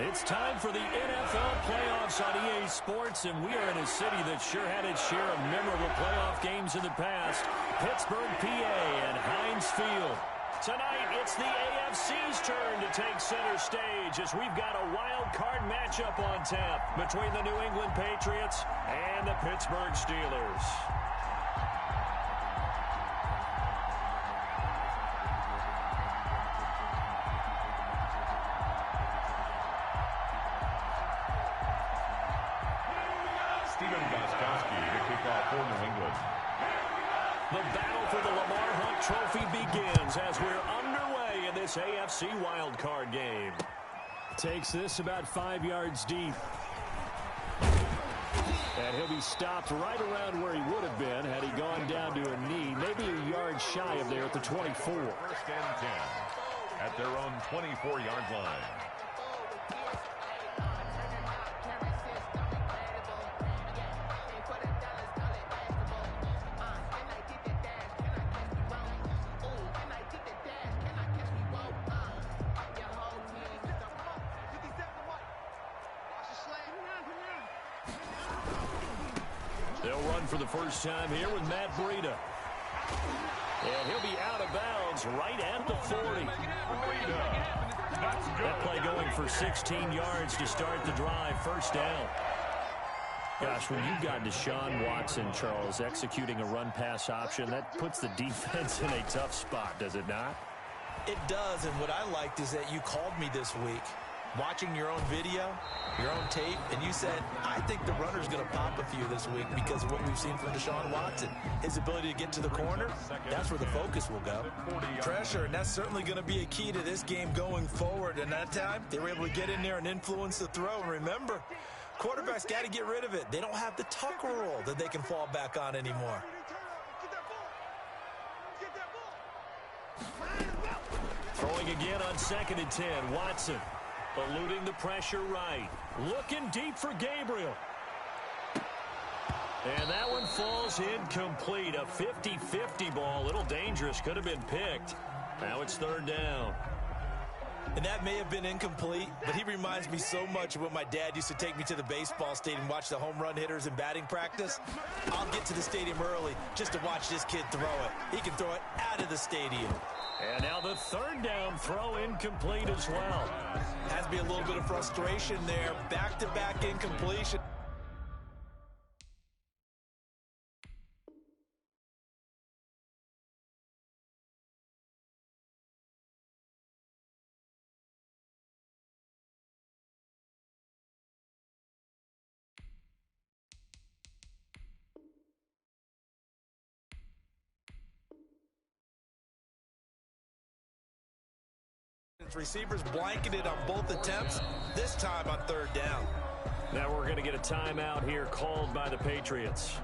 It's time for the NFL playoffs on EA Sports, and we are in a city that sure had its share of memorable playoff games in the past. Pittsburgh, PA, and Heinz Field. Tonight, it's the AFC's turn to take center stage as we've got a wild card matchup on tap between the New England Patriots and the Pittsburgh Steelers. The battle for the Lamar Hunt Trophy begins as we're underway in this AFC wildcard game. Takes this about 5 yards deep. And he'll be stopped right around where he would have been had he gone down to a knee, maybe a yard shy of there at the 24. First and 10 at their own 24-yard line. For the first time here with Matt Breida. And he'll be out of bounds right at the 40. That play going for 16 yards to start the drive. First down. Gosh, when you've got Deshaun Watson, Charles, executing a run-pass option, that puts the defense in a tough spot, does it not? It does, and what I liked is that you called me this week, watching your own video, your own tape, and you said, I think the runner's going to pop a few this week because of what we've seen from Deshaun Watson. His ability to get to the corner, that's where the focus will go. Pressure, and that's certainly going to be a key to this game going forward. And that time, they were able to get in there and influence the throw. And remember, quarterbacks got to get rid of it. They don't have the tuck roll that they can fall back on anymore. Throwing again on 2nd and 10, Watson. Eluding the pressure right. Looking deep for Gabriel. And that one falls incomplete. A 50-50 ball. A little dangerous. Could have been picked. Now it's 3rd down. And that may have been incomplete, but he reminds me so much of when my dad used to take me to the baseball stadium and watch the home run hitters in batting practice. I'll get to the stadium early just to watch this kid throw it. He can throw it out of the stadium. And now the 3rd down throw incomplete as well. Has to be a little bit of frustration there. Back-to-back incompletion. Receivers blanketed on both attempts, this time on 3rd down. Now we're going to get a timeout here called by the Patriots.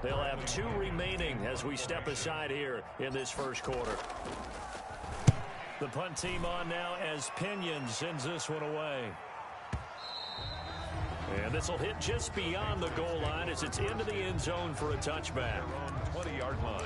They'll have 2 remaining as we step aside here in this first quarter. The punt team on now as Pinion sends this one away. And this will hit just beyond the goal line as it's into the end zone for a touchback. 20-yard line.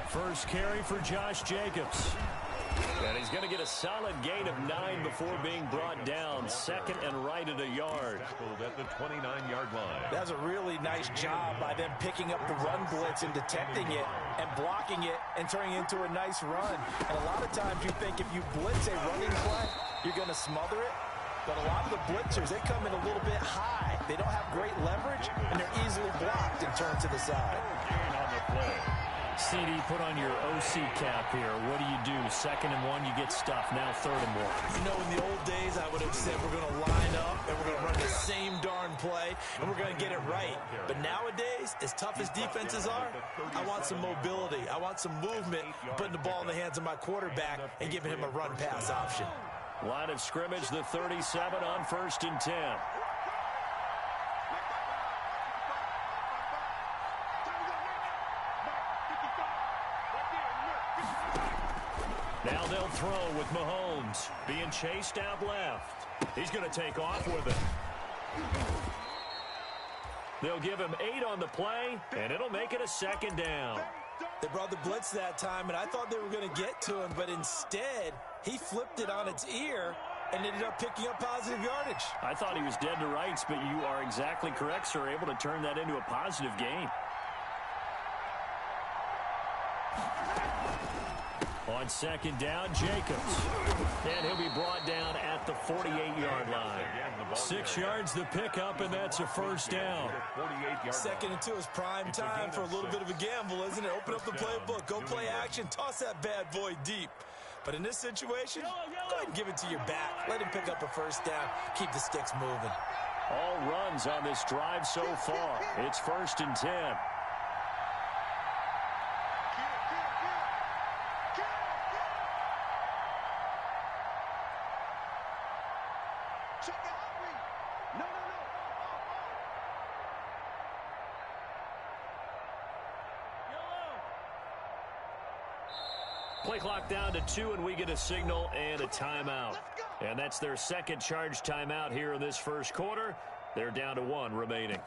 First carry for Josh Jacobs. And he's going to get a solid gain of 9 before being brought down. 2nd and right at a yard. At the 29-yard line. That's a really nice job by them picking up the run blitz and detecting it and blocking it and turning it into a nice run. And a lot of times you think if you blitz a running play, you're going to smother it. But a lot of the blitzers, they come in a little bit high. They don't have great leverage, and they're easily blocked and turned to the side. Gain on the play. CD, put on your OC cap here. What do you do? 2nd and 1, you get stuffed. Now 3rd and 1. You know, in the old days, I would have said we're going to line up and we're going to run the same darn play and we're going to get it right. But nowadays, as tough as defenses are, I want some mobility. I want some movement, putting the ball in the hands of my quarterback and giving him a run-pass option. Line of scrimmage, the 37 on 1st and 10. Now they'll throw with Mahomes being chased out left. He's going to take off with it. They'll give him 8 on the play, and it'll make it a second down. They brought the blitz that time, and I thought they were going to get to him, but instead, he flipped it on its ear and ended up picking up positive yardage. I thought he was dead to rights, but you are exactly correct, sir, able to turn that into a positive gain. On second down, Jacobs. And he'll be brought down at the 48-yard line. 6 yards the pickup, and that's a first down. Second and 2 is prime time for a little bit of a gamble, isn't it? Open up the playbook, go play action, toss that bad boy deep. But in this situation, go ahead and give it to your back. Let him pick up a first down. Keep the sticks moving. All runs on this drive so far. It's 1st and 10. Play clock down to 2, and we get a signal and a timeout. And that's their second charge timeout here in this first quarter. They're down to 1 remaining.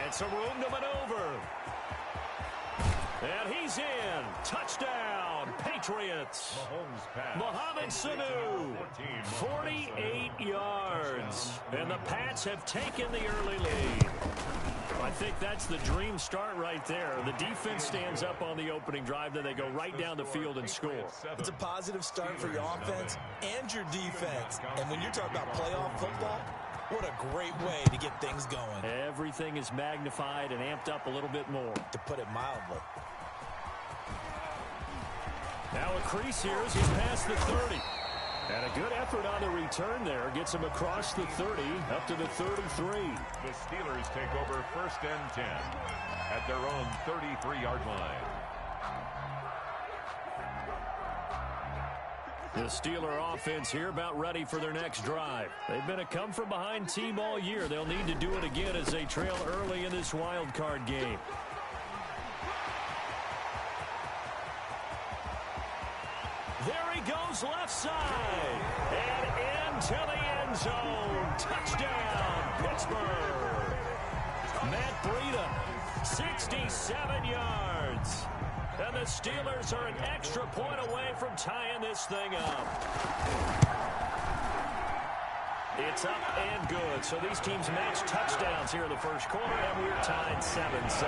And some room to maneuver. And he's in. Touchdown, Patriots. Mohamed Sanu, 48 yards. And the Pats have taken the early lead. I think that's the dream start right there. The defense stands up on the opening drive, then they go right down the field and score. It's a positive start for your offense and your defense. And when you're talking about playoff football, what a great way to get things going. Everything is magnified and amped up a little bit more. To put it mildly. Now a crease here as he's past the 30. And a good effort on the return there. Gets him across the 30, up to the 33. The Steelers take over 1st and 10 at their own 33-yard line. The Steeler offense here about ready for their next drive. They've been a come-from-behind team all year. They'll need to do it again as they trail early in this wild card game. There he goes left side. And into the end zone. Touchdown, Pittsburgh. Matt Breida, 67 yards. And the Steelers are an extra point away from tying this thing up. It's up and good. So these teams match touchdowns here in the first quarter, and we're tied 7-7.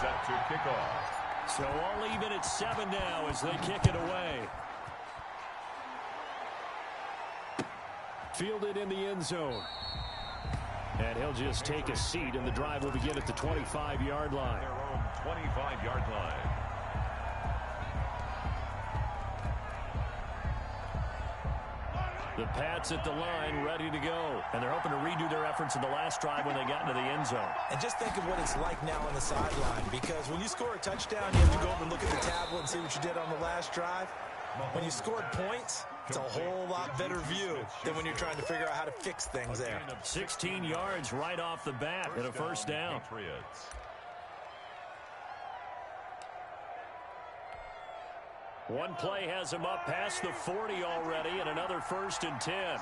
Set to kick off. So all even at 7 now as they kick it away. Fielded in the end zone. And he'll just take a seat, and the drive will begin at the 25-yard line. Their own 25-yard line. The Pats at the line, ready to go. And they're hoping to redo their efforts in the last drive when they got into the end zone. And just think of what it's like now on the sideline, because when you score a touchdown, you have to go over and look at the tablet and see what you did on the last drive. When you scored points, it's a whole lot better view than when you're trying to figure out how to fix things there. 16 yards right off the bat and a first down. One play has him up past the 40 already, and another 1st and 10.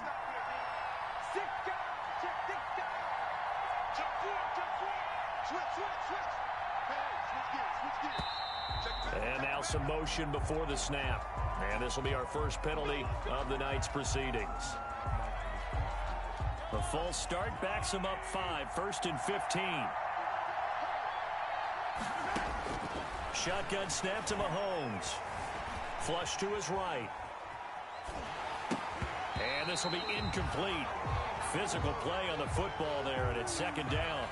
And now some motion before the snap. And this will be our first penalty of the night's proceedings. The false start backs him up 5, 1st and 15. Shotgun snap to Mahomes. Flush to his right. And this will be incomplete. Physical play on the football there, and it's 2nd down.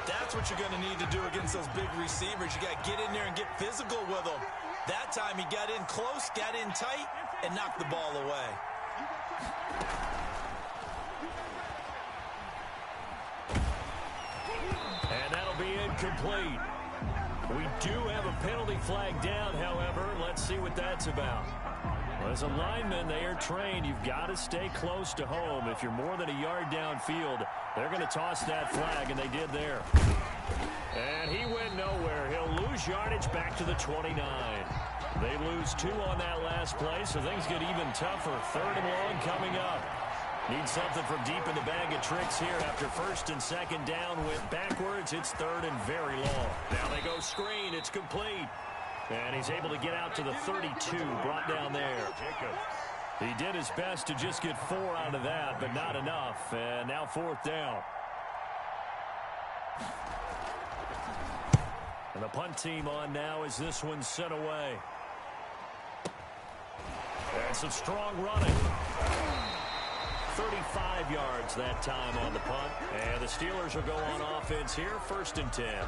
That That's what you're going to need to do against those big receivers. You got to get in there and get physical with them. That time he got in close, got in tight, and knocked the ball away. And that'll be incomplete. We do have a penalty flag down, however. Let's see what that's about. Well, as a lineman, they are trained. You've got to stay close to home. If you're more than a yard downfield, they're going to toss that flag, and they did there. And he went nowhere. He'll lose yardage back to the 29. They lose 2 on that last play, so things get even tougher. 3rd and long coming up. Need something from deep in the bag of tricks here. After 1st and 2nd down went backwards, it's 3rd and very long. Now they go screen. It's complete. And he's able to get out to the 32, brought down there. He did his best to just get 4 out of that, but not enough. And now 4th down. And the punt team on now as this one's sent away. And some strong running. 35 yards that time on the punt. And the Steelers will go on offense here, 1st and 10.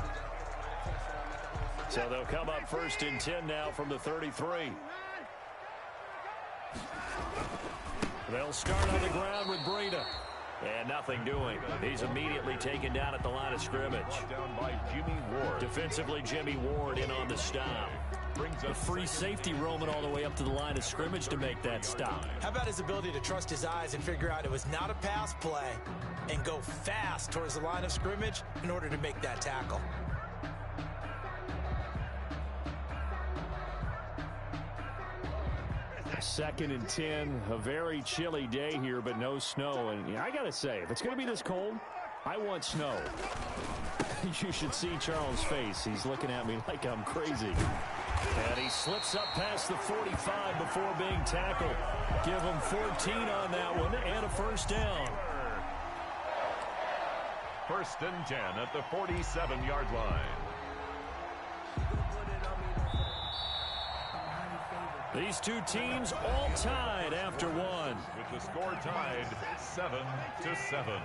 So they'll come up 1st and 10 now from the 33. They'll start on the ground with Breida. And nothing doing. He's immediately taken down at the line of scrimmage. Down by Jimmy Ward. Defensively, Jimmy Ward in on the stop. The free safety roaming all the way up to the line of scrimmage to make that stop. How about his ability to trust his eyes and figure out it was not a pass play and go fast towards the line of scrimmage in order to make that tackle. Second and 10, a very chilly day here, but no snow. And I got to say, if it's going to be this cold, I want snow. You should see Charles' face. He's looking at me like I'm crazy. And he slips up past the 45 before being tackled. Give him 14 on that one and a 1st down. 1st and 10 at the 47-yard line. These two teams all tied after one. With the score tied 7-7.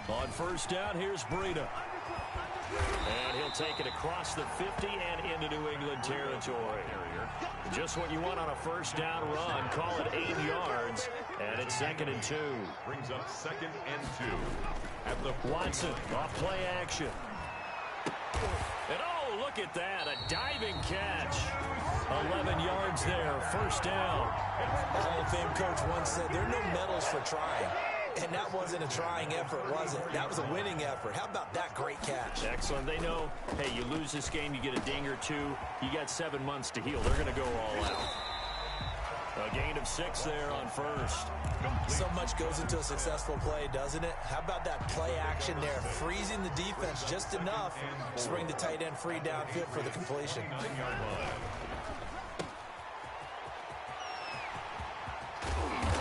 On 1st down, here's Breida. And he'll take it across the 50 and into New England territory. Just what you want on a 1st down run. Call it 8 yards. And it's 2nd and 2. Brings up 2nd and 2. At the Watson off play action. And oh, look at that. A diving catch. 11 yards there. 1st down. A Hall of Fame coach once said there are no medals for trying. And that wasn't a trying effort, was it? That was a winning effort. How about that great catch? Excellent. They know, hey, you lose this game, you get a ding or 2. You got 7 months to heal. They're going to go all out. A gain of 6 there on 1st. So much goes into a successful play, doesn't it? How about that play action there? Freezing the defense just enough to bring the tight end free downfield for the completion.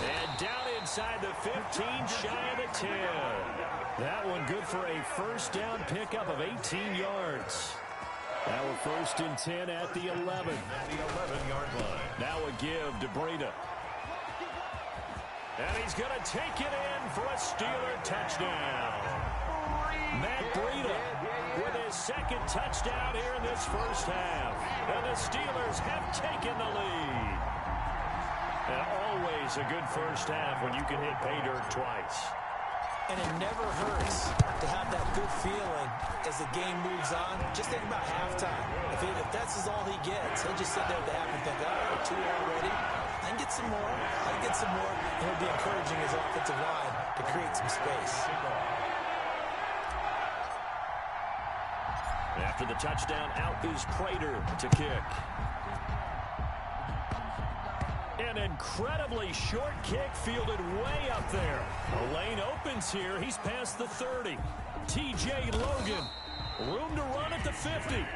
And down inside the 15, shy of the 10. That one good for a 1st down pickup of 18 yards. Now we're 1st and 10 at the 11. At the 11-yard line. Now a give to Breida. And he's going to take it in for a Steeler touchdown. Matt Breida with his 2nd touchdown here in this 1st half. And the Steelers have taken the lead. And always a good 1st half when you can hit pay dirt twice. And it never hurts to have that good feeling as the game moves on. Just think about halftime. If that's all he gets, he'll just sit there at the half and think, oh, 2 already. I can get some more. I can get some more. And he'll be encouraging his offensive line to create some space. After the touchdown, out is Prater to kick. An incredibly short kick fielded way up there. The lane opens here. He's past the 30. T.J. Logan. Room to run at the 50.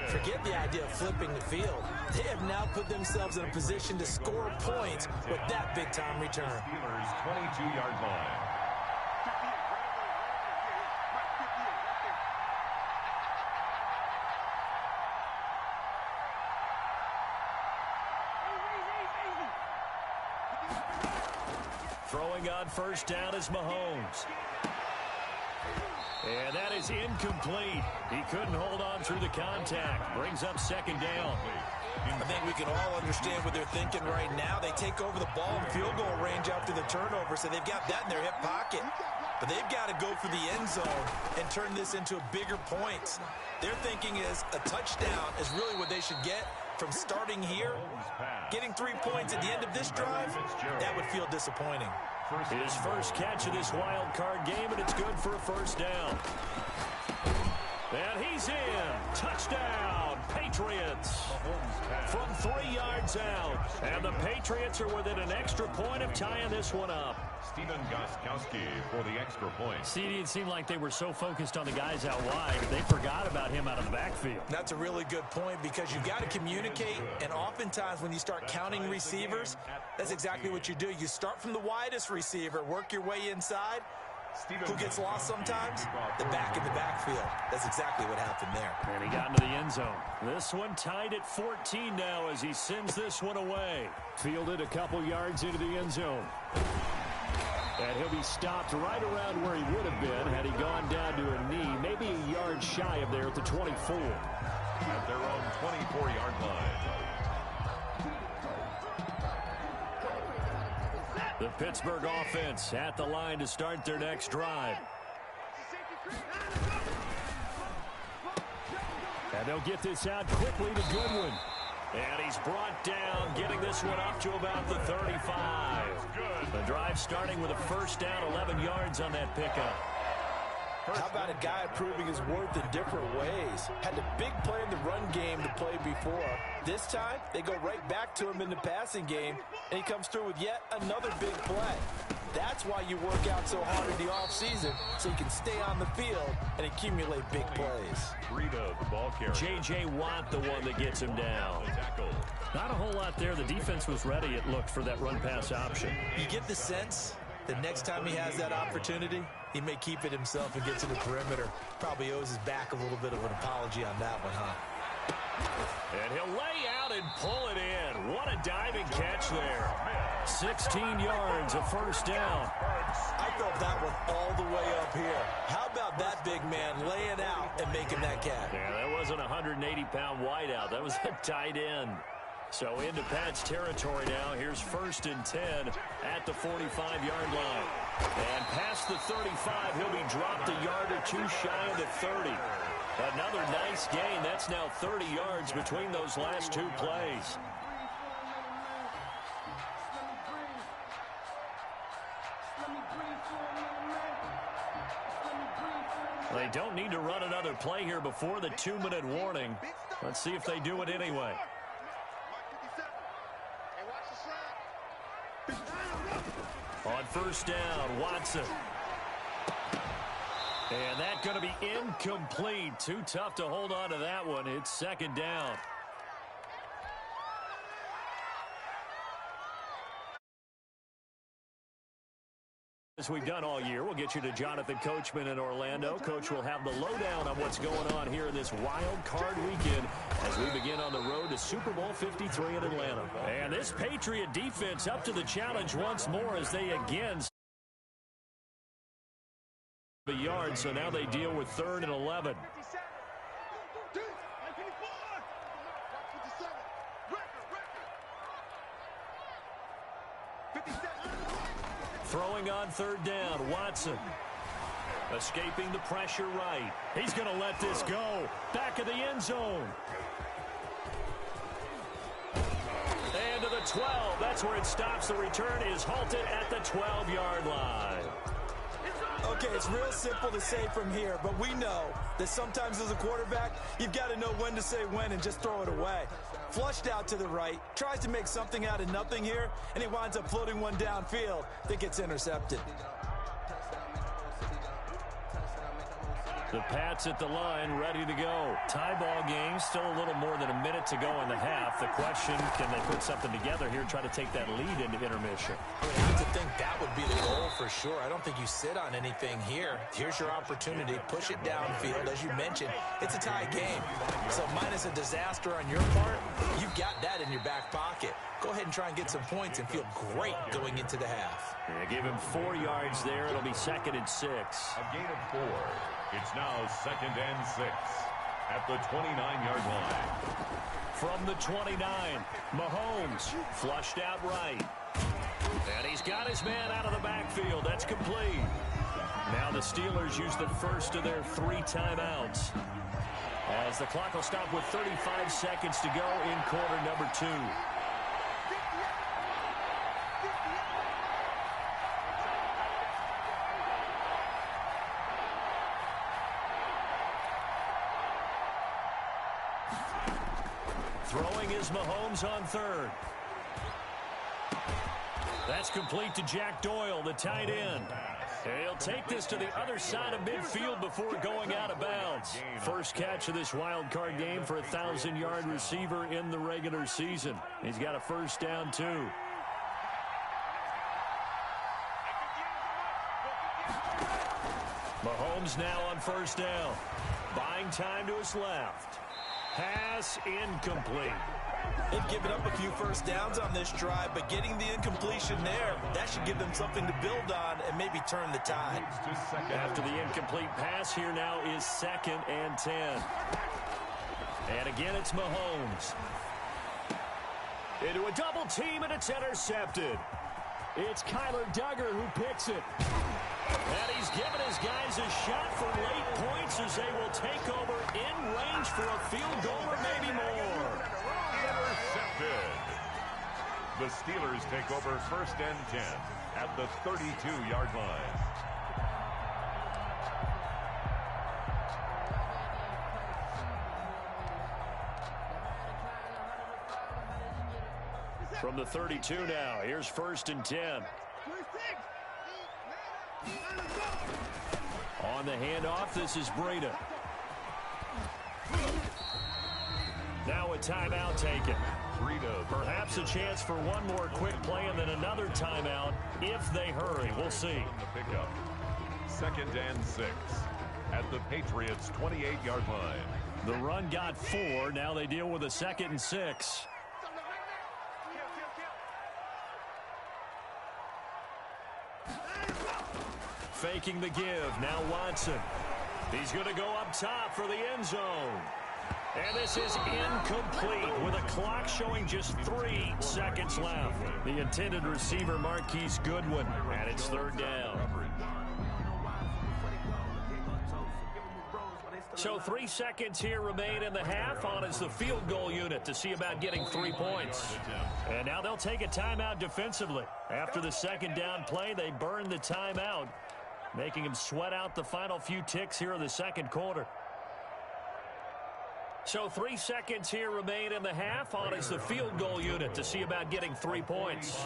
Forget the idea of flipping the field. They have now put themselves in a position to score points with that big-time return. Steelers 22-yard line. Throwing on first down is Mahomes. And that is incomplete. He couldn't hold on through the contact. Brings up second down. I think we can all understand what they're thinking right now. They take over the ball in field goal range after the turnover, so they've got that in their hip pocket. But they've got to go for the end zone and turn this into a bigger points. Their thinking is a touchdown is really what they should get from starting here. Getting 3 points at the end of this drive, that would feel disappointing. His first catch of this wild card game, and it's good for a first down. And he's in. Touchdown, Patriots. From 3 yards out. And the Patriots are within an extra point of tying this one up. Stephen Gostkowski for the extra point. CD, it seemed like they were so focused on the guys out wide, they forgot about him out of the backfield. That's a really good point because you've got to communicate, and oftentimes when you start counting receivers, that's exactly what you do. You start from the widest receiver, work your way inside. Who gets lost sometimes? The back in the backfield. That's exactly what happened there. And he got into the end zone. This one tied at 14 now as he sends this one away. Fielded a couple yards into the end zone. And he'll be stopped right around where he would have been had he gone down to a knee, maybe a yard shy of there at the 24. At their own 24-yard line. The Pittsburgh offense at the line to start their next drive. And they'll get this out quickly to Goodwin. And he's brought down, getting this one up to about the 35. The drive starting with a first down, 11 yards on that pickup. How about a guy proving his worth in different ways? Had a big play in the run game to play before. This time, they go right back to him in the passing game, and he comes through with yet another big play. That's why you work out so hard in the offseason, so you can stay on the field and accumulate big plays. Rita, the ball carrier. J.J. Watt, the one that gets him down. Not a whole lot there. The defense was ready, it looked, for that run-pass option. You get the sense that next time he has that opportunity, he may keep it himself and get to the perimeter. Probably owes his back a little bit of an apology on that one, huh? And he'll lay out and pull it in. What a diving catch there. 16 yards, a first down. I felt that one all the way up here. How about that big man laying out and making that catch? Yeah, that wasn't a 180-pound wideout. That was a tight end. So into Pat's territory now. Here's 1st and 10 at the 45-yard line. And past the 35, he'll be dropped a yard or two shy of the 30. Another nice gain. That's now 30 yards between those last 2 plays. They don't need to run another play here before the 2-minute warning. Let's see if they do it anyway. On first down, Watson. And that's going to be incomplete. Too tough to hold on to that one. It's second down. As we've done all year, we'll get you to Jonathan Coachman in Orlando. Coach will have the lowdown on what's going on here in this wild card weekend as we begin on the road to Super Bowl 53 in Atlanta. And this Patriot defense up to the challenge once more as they again the yard, so now they deal with 3rd and 11. Throwing on 3rd down, Watson. Escaping the pressure right. He's going to let this go. Back of the end zone. And to the 12. That's where it stops. The return is halted at the 12-yard line. Okay, it's real simple to say from here, but we know that sometimes as a quarterback, you've got to know when to say when and just throw it away. Flushed out to the right, tries to make something out of nothing here, and he winds up floating one downfield that gets intercepted. The Pats at the line, ready to go. Tie ball game, still a little more than a minute to go in the half. The question, can they put something together here, try to take that lead into intermission? I would have to think that would be the goal for sure. I don't think you sit on anything here. Here's your opportunity. Push it downfield. As you mentioned, it's a tie game. So minus a disaster on your part, you've got that in your back pocket. Go ahead and try and get some points and feel great going into the half. Yeah, give him 4 yards there. It'll be 2nd and 6. A gain of 4. It's now 2nd and 6 at the 29-yard line. From the 29, Mahomes flushed out right. And he's got his man out of the backfield. That's complete. Now the Steelers use the first of their 3 timeouts, as the clock will stop with 35 seconds to go in quarter number 2. Throwing is Mahomes on 3rd. That's complete to Jack Doyle, the tight end. He'll take this to the other side of midfield before going out of bounds. First catch of this wild card game for a 1,000-yard receiver in the regular season. He's got a first down, too. Mahomes now on first down. Buying time to his left. Pass incomplete. They've given up a few first downs on this drive, but getting the incompletion there, that should give them something to build on and maybe turn the tide. After the incomplete pass, here now is 2nd and 10. And again, it's Mahomes. Into a double team, and it's intercepted. It's Kyler Duggar who picks it. And he's given his guys a shot for late points as they will take over in range for a field goal or maybe more. Intercepted. The Steelers take over 1st and 10 at the 32-yard line. From the 32 now, here's 1st and 10. On the handoff, this is Breida. Now a timeout taken. Breida. Perhaps a chance for one more quick play and then another timeout if they hurry. We'll see. The pickup. 2nd and 6 at the Patriots' 28-yard line. The run got 4. Now they deal with a 2nd and 6. Faking the give. Now Watson. He's going to go up top for the end zone. And this is incomplete with a clock showing just 3 seconds left. The intended receiver, Marquise Goodwin, and it's 3rd down. So 3 seconds here remain in the half. On is the field goal unit to see about getting 3 points. And now they'll take a timeout defensively. After the 2nd down play, they burn the timeout, making him sweat out the final few ticks here in the 2nd quarter. So 3 seconds here remain in the half. On is the field goal unit to see about getting 3 points.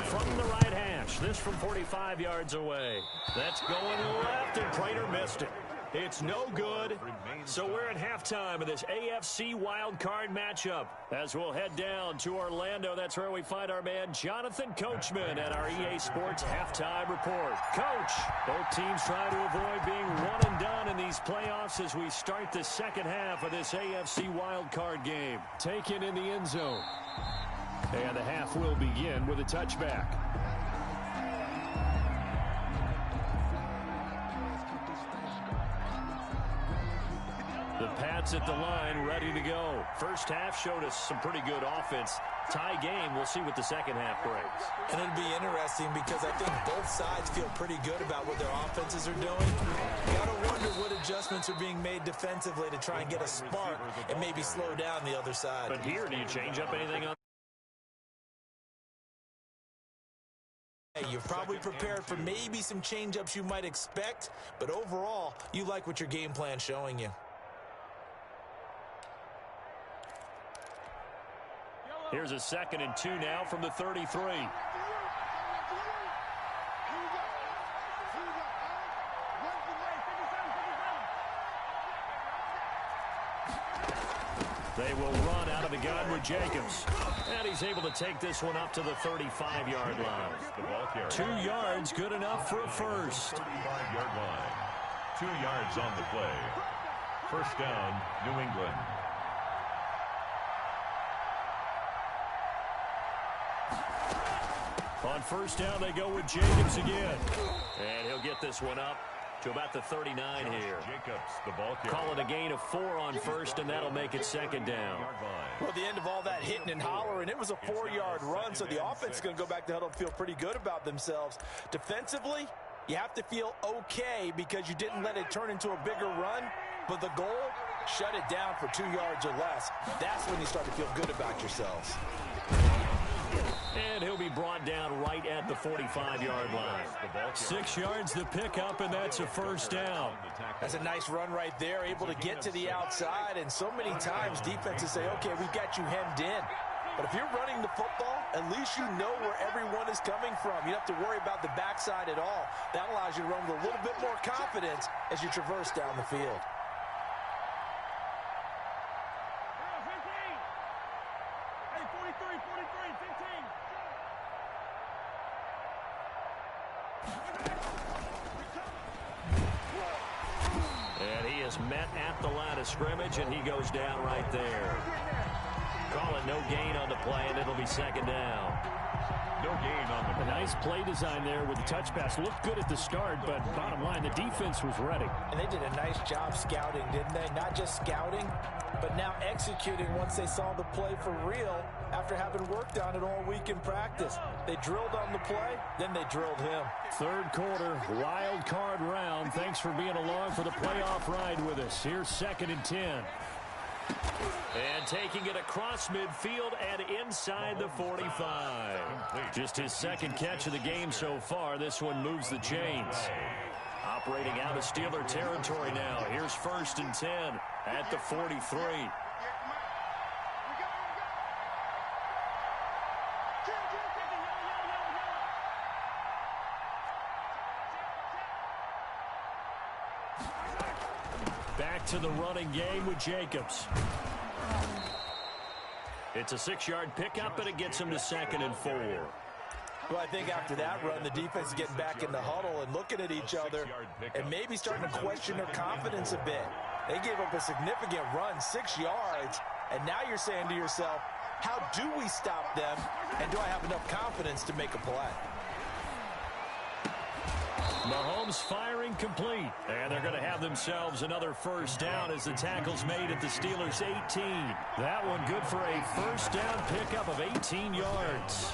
From the right hash, this from 45 yards away. That's going left, and Prater missed it. It's no good. So we're at halftime of this AFC wildcard matchup. As we'll head down to Orlando, that's where we find our man Jonathan Coachman at our EA Sports Halftime Report. Coach, both teams trying to avoid being one and done in these playoffs as we start the 2nd half of this AFC wildcard game. Taken in the end zone. And the half will begin with a touchback. The Pats at the line, ready to go. First half showed us some pretty good offense. Tie game, we'll see what the 2nd half brings. And it'll be interesting because I think both sides feel pretty good about what their offenses are doing. You got to wonder what adjustments are being made defensively to try and get a spark and maybe slow down the other side. But here, do you change up anything on? You're probably prepared for maybe some change-ups you might expect, but overall, you like what your game plan's showing you. Here's a 2nd and 2 now from the 33. They will run out of the gun with Jacobs. And he's able to take this one up to the 35-yard line. 2 yards, good enough for a first. 35-yard line. 2 yards on the play. First down, New England. On first down, they go with Jacobs again. And he'll get this one up to about the 39 here. Jacobs, the ball carrier. Calling a gain of 4 on first, and that'll make it second down. Well, at the end of all that hitting and hollering, it was a 4-yard run, so the offense is going to go back to huddle and feel pretty good about themselves. Defensively, you have to feel okay because you didn't let it turn into a bigger run, but the goal, shut it down for 2 yards or less. That's when you start to feel good about yourselves. And he'll be brought down right at the 45-yard line. 6 yards to pick up, and that's a first down. That's a nice run right there, able to get to the outside. And so many times defenses say, okay, we've got you hemmed in. But if you're running the football, at least you know where everyone is coming from. You don't have to worry about the backside at all. That allows you to run with a little bit more confidence as you traverse down the field. Met at the line of scrimmage, and he goes down right there. Call it no gain on the play, and it'll be second down. No gain on the play. A nice play design there with the touch pass. Looked good at the start, but bottom line, the defense was ready. And they did a nice job scouting, didn't they? Not just scouting, but now executing once they saw the play for real after having worked on it all week in practice. They drilled on the play, then they drilled him. Third quarter, wild card round. Thanks for being along for the playoff ride with us. Here's 2nd and 10. And taking it across midfield and inside the 45. Just his second catch of the game so far. This one moves the chains. Operating out of Steeler territory now. Here's 1st and 10 at the 43. Back to the running game with Jacobs. It's a 6-yard pickup, and it gets him to 2nd and 4. Well, I think after that run, the defense is getting back in the huddle and looking at each other and maybe starting to question their confidence a bit. They gave up a significant run, 6 yards, and now you're saying to yourself, how do we stop them, and do I have enough confidence to make a play? Mahomes firing complete, and they're going to have themselves another first down as the tackle's made at the Steelers' 18. That one good for a first down pickup of 18 yards.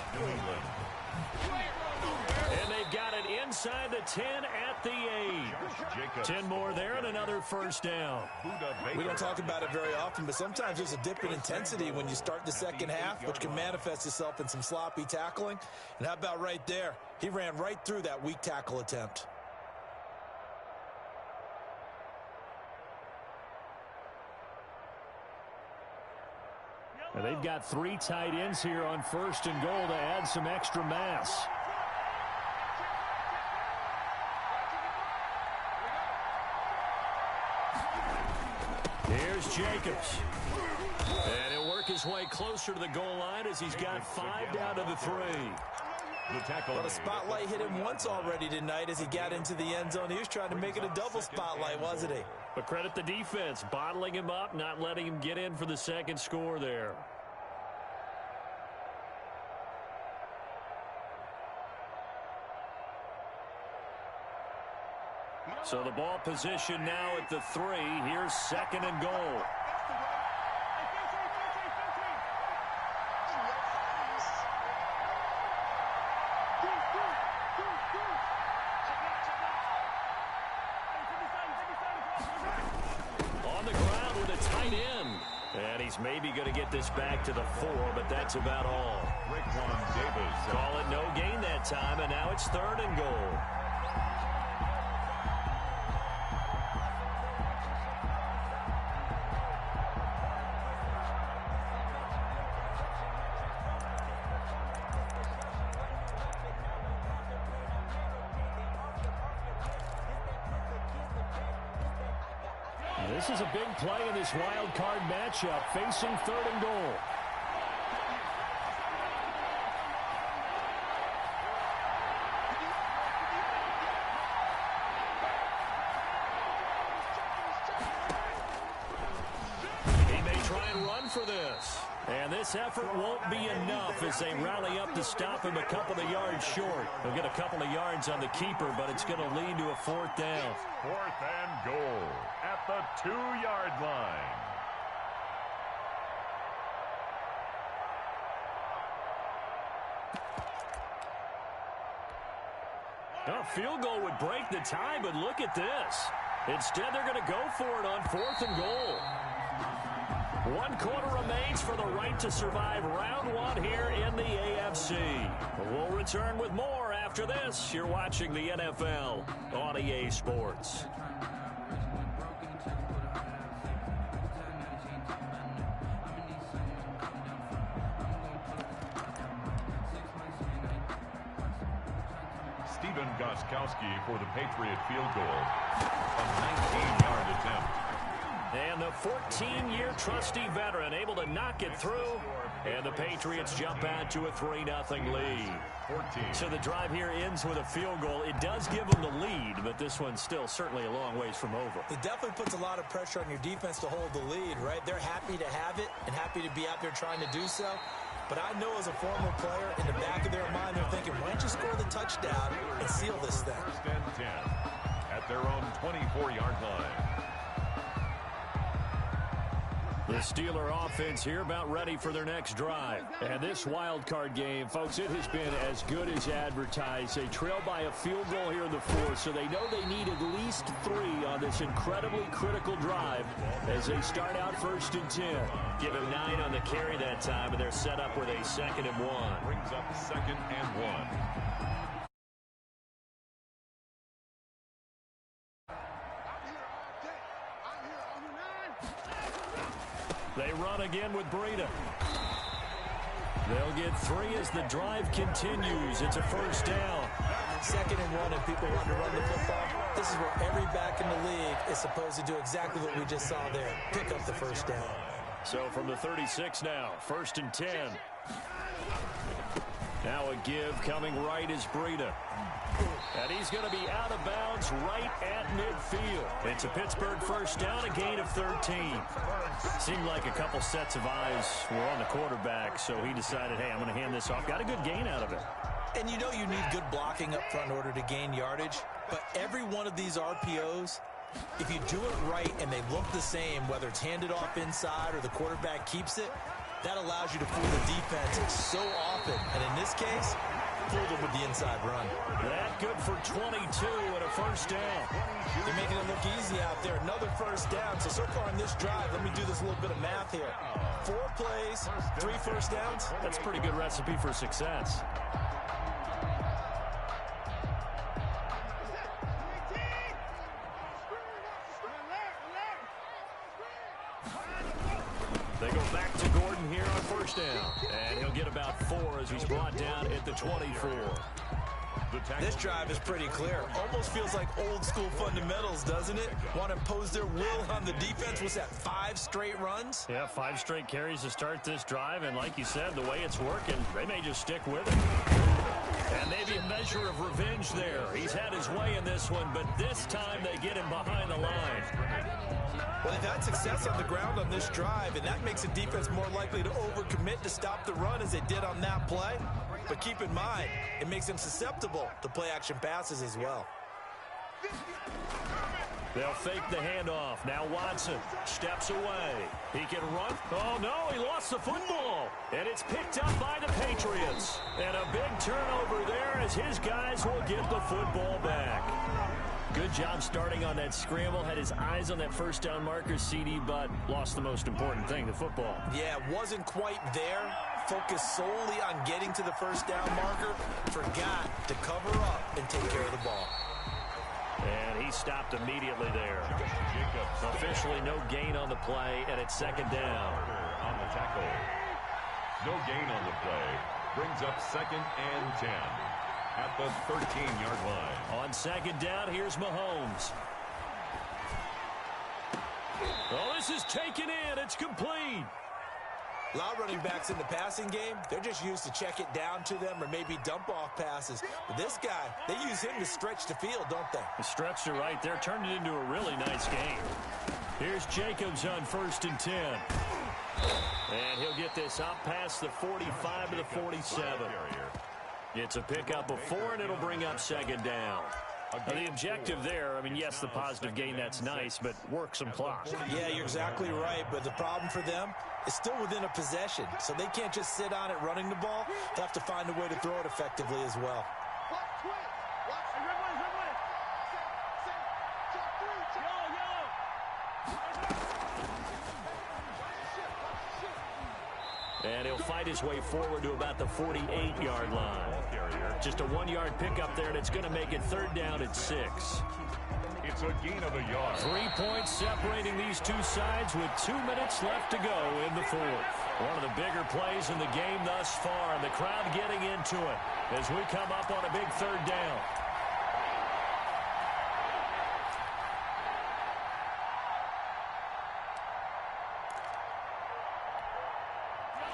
And they've got it inside the 10 at the 8. 10 more there and another first down. We don't talk about it very often, but sometimes there's a dip in intensity when you start the second half, which can manifest itself in some sloppy tackling. And how about right there? He ran right through that weak tackle attempt. And they've got 3 tight ends here on 1st and goal to add some extra mass. Here's Jacobs. And he'll work his way closer to the goal line as he's got 5 down to the 3. The tackle. Well, the spotlight hit him once already tonight as he got into the end zone. He was trying to make it a double spotlight, wasn't he? But credit the defense, bottling him up, not letting him get in for the second score there. So the ball position now at the 3. Here's 2nd and goal. On the ground with a tight end. And he's maybe going to get this back to the 4, but that's about all. Call it no gain that time, and now it's 3rd and goal. This is a big play in this wild card matchup, facing 3rd and goal. He may try and run for this. And this effort won't be enough as they rally up to stop him a couple of yards short. They'll get a couple of yards on the keeper, but it's going to lead to a 4th down. 4th and goal at the 2-yard line. A field goal would break the tie, but look at this. Instead, they're going to go for it on 4th and goal. 1 quarter remains for the right to survive round 1 here in the AFC. We'll return with more after this. You're watching the NFL on EA Sports. Stephen Gostkowski for the Patriot field goal. A 19-yard attempt. And the 14-year trusty veteran able to knock it through. And the Patriots jump out to a 3-0 lead. 14. So the drive here ends with a field goal. It does give them the lead, but this one's still certainly a long ways from over. It definitely puts a lot of pressure on your defense to hold the lead, right? They're happy to have it and happy to be out there trying to do so. But I know as a former player, in the back of their mind, they're thinking, why don't you score the touchdown and seal this thing? 1st and 10 at their own 24-yard line. The Steeler offense here about ready for their next drive. And this wild card game, folks, it has been as good as advertised. They trail by a field goal here in the 4th, so they know they need at least 3 on this incredibly critical drive as they start out 1st and 10. Give him 9 on the carry that time, and they're set up with a 2nd and 1. Brings up 2nd and 1. They run again with Breida. They'll get 3 as the drive continues. It's a 1st down. 2nd and 1, and people want to run the football. This is where every back in the league is supposed to do exactly what we just saw there. Pick up the 1st down. So from the 36 now, 1st and 10. Now a give coming right is Breida. And he's going to be out of bounds right at midfield. It's a Pittsburgh 1st down, a gain of 13. Seemed like a couple sets of eyes were on the quarterback, so he decided, hey, I'm going to hand this off. Got a good gain out of it. And you know you need good blocking up front in order to gain yardage. But every one of these RPOs, if you do it right and they look the same, whether it's handed off inside or the quarterback keeps it, that allows you to fool the defense so often. And in this case, fooled them with the inside run. That good for 22 and a 1st down. They're making it look easy out there. Another 1st down. So far in this drive, let me do this little bit of math here. 4 plays, 3 1st downs. That's a pretty good recipe for success. They go back to Gordon here on 1st down. And he'll get about 4 as he's brought down at the 24. This drive is pretty clear. Almost feels like old school fundamentals, doesn't it? Want to impose their will on the defense. Was that 5 straight runs? Yeah, 5 straight carries to start this drive. And like you said, the way it's working, they may just stick with it. And maybe a measure of revenge there. He's had his way in this one, but this time they get him behind the line. Well, they've had success on the ground on this drive, and that makes the defense more likely to overcommit to stop the run as they did on that play. But keep in mind, it makes them susceptible to play-action passes as well. They'll fake the handoff. Now Watson steps away. He can run. Oh, no, he lost the football. And it's picked up by the Patriots. And a big turnover there as his guys will get the football back. Good job starting on that scramble. Had his eyes on that 1st down marker, CD, but lost the most important thing, the football. Yeah, wasn't quite there. Focused solely on getting to the 1st down marker. Forgot to cover up and take care of the ball. And he stopped immediately there. Officially no gain on the play, and it's 2nd down. On the tackle. No gain on the play. Brings up 2nd and 10 at the 13-yard line. On 2nd down, here's Mahomes. Oh, this is taken in. It's complete. A lot of running backs in the passing game, they're just used to check it down to them or maybe dump-off passes. But this guy, they use him to stretch the field, don't they? He stretched it right there, turned it into a really nice game. Here's Jacobs on 1st and 10. And he'll get this out past the 45 to the 47. It's a pickup of 4, and it'll bring up 2nd down. Now, the objective there, I mean, yes, the positive gain, that's nice, but work some clock. Yeah, you're exactly right, but the problem for them is still within a possession, so they can't just sit on it running the ball. They have to find a way to throw it effectively as well. And he'll fight his way forward to about the 48-yard line. Just a 1-yard pickup there, and it's going to make it 3rd down at 6. It's a gain of a yard. 3 points separating these two sides with 2 minutes left to go in the 4th. One of the bigger plays in the game thus far, and the crowd getting into it as we come up on a big 3rd down.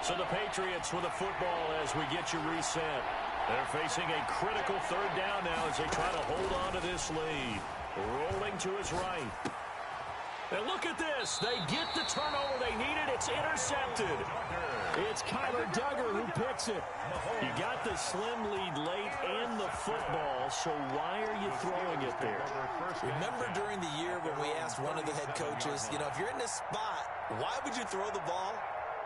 So the Patriots with a football as we get you reset. They're facing a critical 3rd down now as they try to hold on to this lead. Rolling to his right. And look at this. They get the turnover they needed. It's intercepted. It's Kyler Duggar who picks it. You got the slim lead late and the football, so why are you throwing it there? Remember during the year when we asked one of the head coaches, you know, if you're in this spot, why would you throw the ball?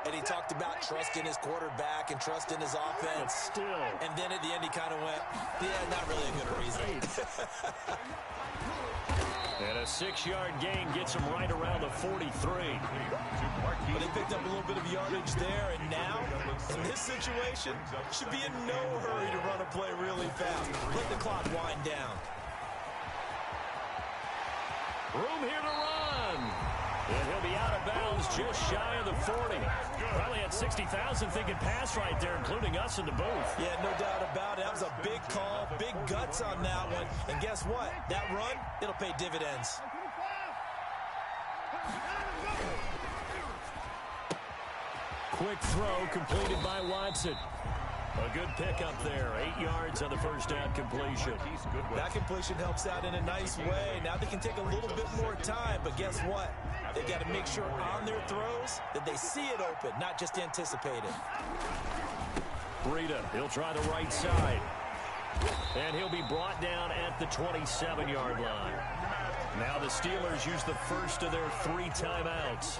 And he talked about trusting his quarterback and trusting his offense. But still. And then at the end he kind of went, yeah, not really a good reason. And a 6-yard gain gets him right around the 43. But they picked up a little bit of yardage there, and now, in this situation, should be in no hurry to run a play really fast. Let the clock wind down. Room here to run. And he'll be out of bounds just shy of the 40. Probably had 60,000 thinking pass right there, including us in the booth. Yeah, no doubt about it. That was a big call, big guts on that one. And guess what? That run, it'll pay dividends. Quick throw completed by Watson. A good pickup there. 8 yards on the first down completion. That completion helps out in a nice way. Now they can take a little bit more time, but guess what? They got to make sure on their throws that they see it open, not just anticipate it. Breida, he'll try the right side. And he'll be brought down at the 27-yard line. Now the Steelers use the first of their 3 timeouts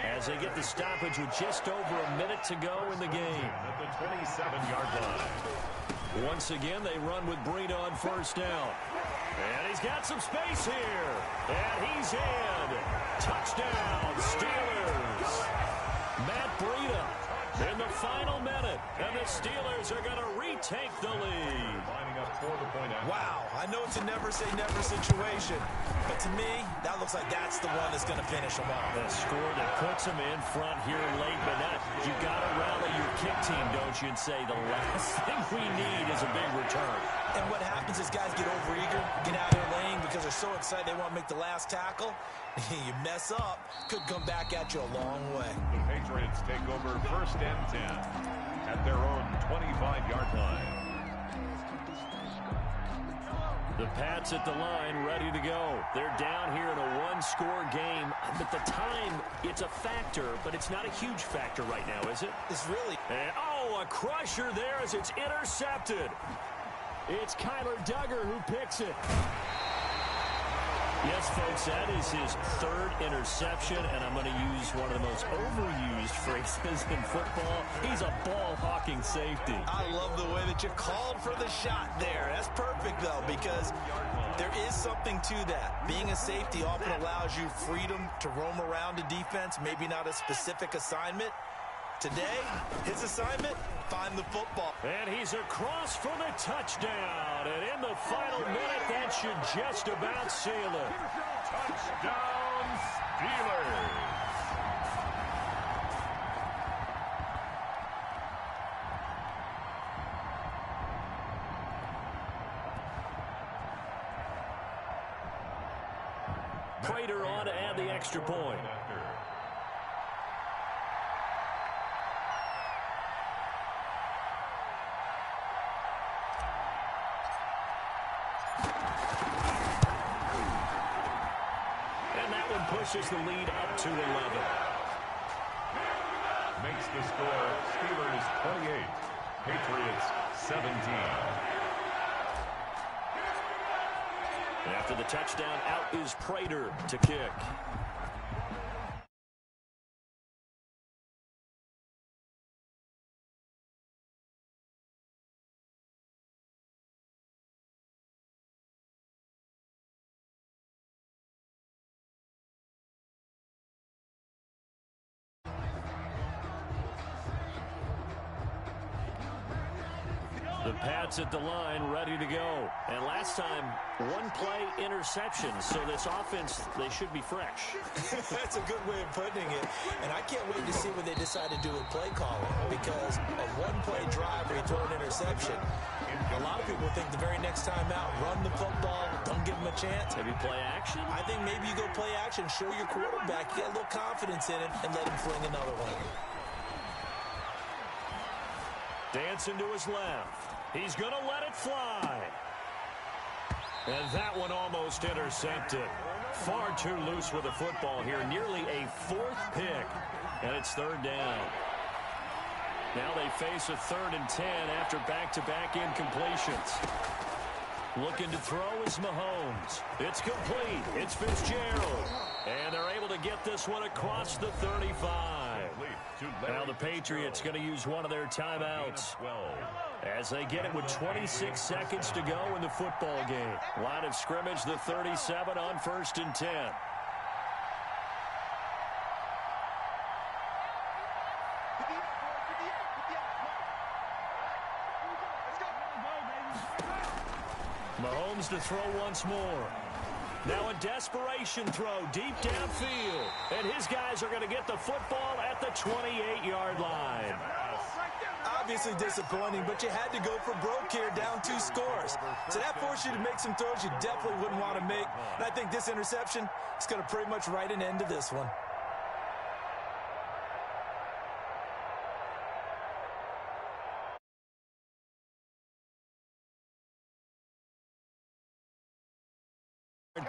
as they get the stoppage with just over a minute to go in the game. At the 27-yard line. Once again, they run with Breida on first down. And he's got some space here. And he's in. Touchdown, Steelers. Matt Breida in the final minute. And the Steelers are going to retake the lead. Lining up for the point out. Wow, I know it's a never-say-never situation, but to me, that looks like that's the one that's going to finish them off. A score that puts them in front here late, but you got to rally your kick team, don't you, and say the last thing we need is a big return. And what happens is guys get overeager, get out of their lane because they're so excited they want to make the last tackle. You mess up, could come back at you a long way. The Patriots take over 1st and 10 at their own 25-yard line. The Pats at the line, ready to go. They're down here in a 1-score game. But the time, it's a factor, but it's not a huge factor right now, is it? It's really... And, oh, a crusher there as it's intercepted. It's Kyler Duggar who picks it. Yes, folks, that is his 3rd interception, and I'm going to use one of the most overused phrases in football. He's a ball-hawking safety. I love the way that you called for the shot there. That's perfect, though, because there is something to that. Being a safety often allows you freedom to roam around a defense, maybe not a specific assignment. Today, his assignment, find the football. And he's across for the touchdown. And in the final minute, that should just about seal it. Touchdown, Steelers. Prater on to add the extra point. And that one pushes the lead up to 11. Makes the score Steelers 28, Patriots 17. After the touchdown, out is Prater to kick. The Pats at the line, ready to go. And last time, one play interception. So this offense, they should be fresh. That's a good way of putting it. And I can't wait to see what they decide to do with play calling. Because a one-play drive where you throw an interception, a lot of people think the very next time out, run the football, don't give them a chance. Maybe play action? I think maybe you go play action, show your quarterback, get a little confidence in it, and let him fling another one. Dancing to his left. He's going to let it fly. And that one almost intercepted. Far too loose with the football here. Nearly a fourth pick. And it's third down. Now they face a 3rd and 10 after back-to-back incompletions. Looking to throw is Mahomes. It's complete. It's Fitzgerald. And they're able to get this one across the 35. Now the Patriots going to use one of their timeouts as they get it with 26 seconds to go in the football game. Line of scrimmage, the 37 on 1st and 10. Mahomes to throw once more. Now a desperation throw deep downfield. And his guys are going to get the football at the 28-yard line. Obviously disappointing, but you had to go for broke here, down 2 scores. So that forced you to make some throws you definitely wouldn't want to make. And I think this interception is going to pretty much write an end to this one.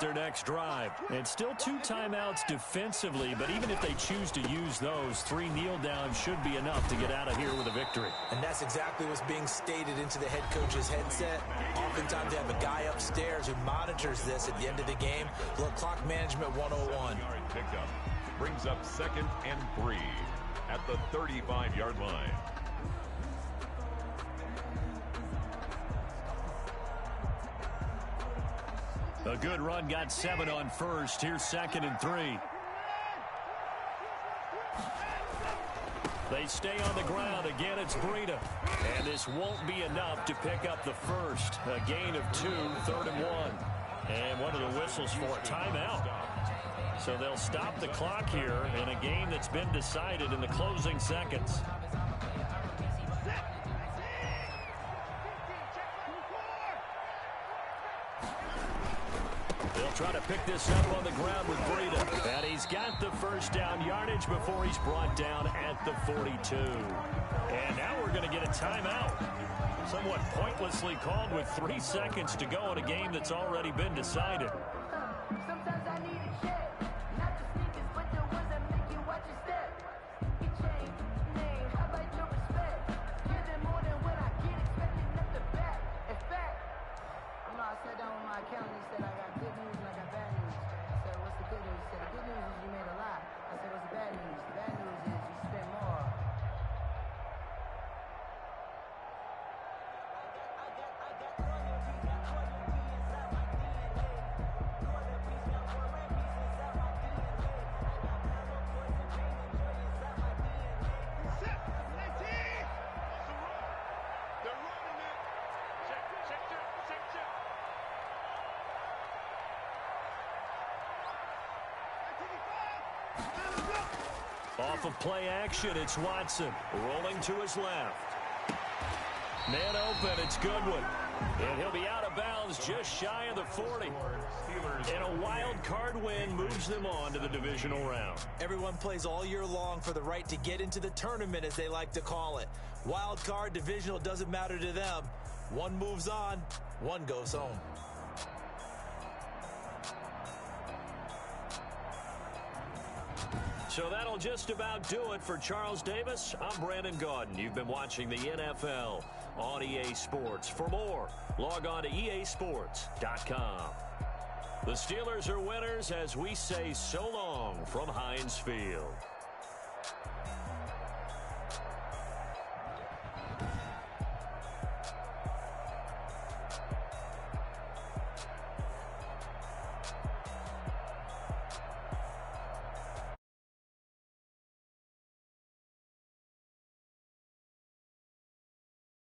Their next drive. And still 2 timeouts defensively, but even if they choose to use those, 3 kneel downs should be enough to get out of here with a victory. And that's exactly what's being stated into the head coach's headset. Oftentimes they have a guy upstairs who monitors this at the end of the game. Little clock management 101. Pickup brings up 2nd and 3 at the 35-yard line. A good run got 7 on 1st. Here's 2nd and 3. They stay on the ground. Again, it's Breida. And this won't be enough to pick up the first. A gain of 2, 3rd and 1. And one of the whistles for a timeout. So they'll stop the clock here in a game that's been decided in the closing seconds. They'll try to pick this up on the ground with Breida. And he's got the first down yardage before he's brought down at the 42. And now we're going to get a timeout. Somewhat pointlessly called with 3 seconds to go in a game that's already been decided. Sometimes I need a check, not the sneakers, but the ones that make you watch your step. You change name, how about your respect? Give them more than what I get, expecting up the back. In fact, I sat down with my accountant, he said I got good news and I got bad news. I said, what's the good news? He said, the good news is you made a lot. I said, what's the bad news? The bad news is you spent more. Off of play action, it's Watson rolling to his left. Man open, it's Goodwin. And he'll be out of bounds just shy of the 40. And a wild card win moves them on to the divisional round. Everyone plays all year long for the right to get into the tournament, as they like to call it. Wild card, divisional, doesn't matter to them. One moves on, one goes home. So that'll just about do it for Charles Davis. I'm Brandon Gaudin. You've been watching the NFL on EA Sports. For more, log on to easports.com. The Steelers are winners as we say so long from Heinz Field.